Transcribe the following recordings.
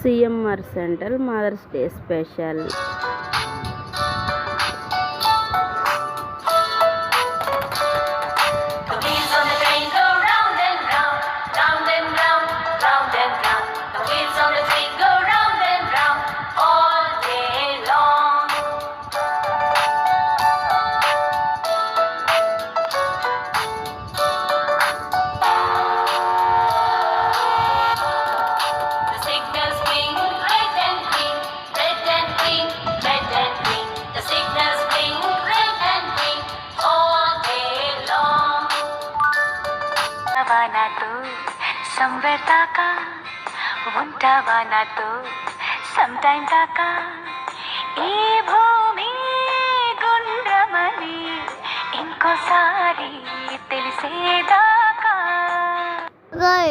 CMR centre Mother's Day special. నాతో somewhere దాకా ఉంటావా నాతో sometime దాకా ఈ భూమి గుండ్రమని ఇంకోసారి తెలిసేదాకా.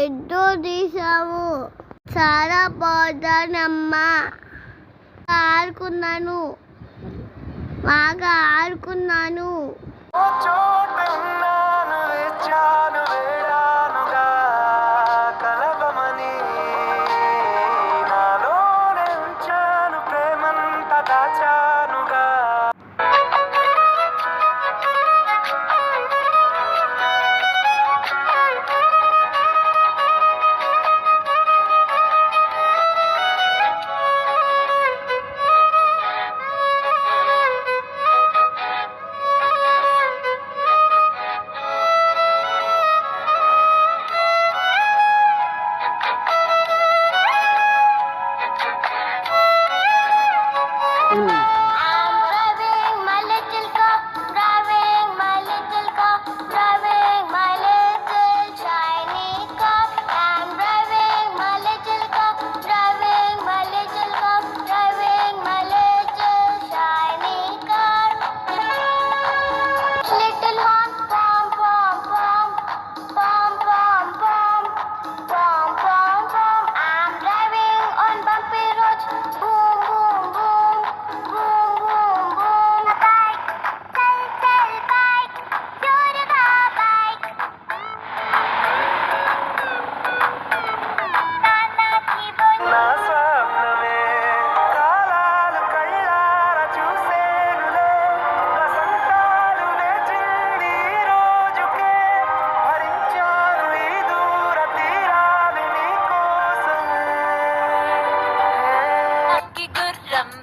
ఎన్నో తీసాము, చాలా బాగున్నానమ్మా. ఆడుకున్నాను, బాగా ఆడుకున్నాను.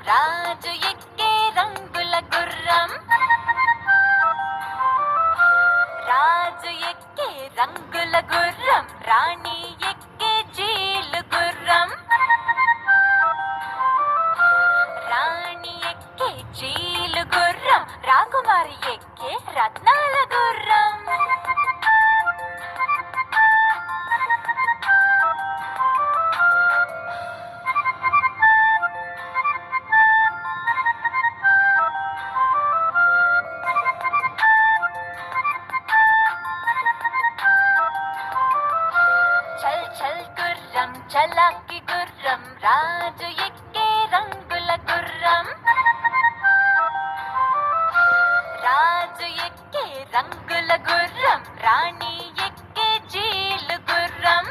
రాజు ఎక్కే రంగుల గుర్రం, రాజు ఎక్కే రంగుల గుర్రం, రాణి ఎక్కే జీలు గుర్రం, రాణి ఎక్కే జీలు గుర్రం, రాకుమారి ఎక్కే రత్నాల గుర్రం. చలాకి గుర్రం, రాజు ఎక్కే రంగుల గుర్రం, రాజు ఎక్కే రంగుల గుర్రం, రాణి ఎక్కే జీలు గుర్రం,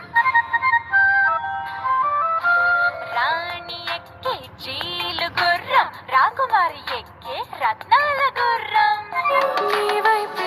రాణి ఎక్కే జీలు గుర్రం, రాకుమారి ఎక్కే రత్నాల గుర్రం. నీ వైపు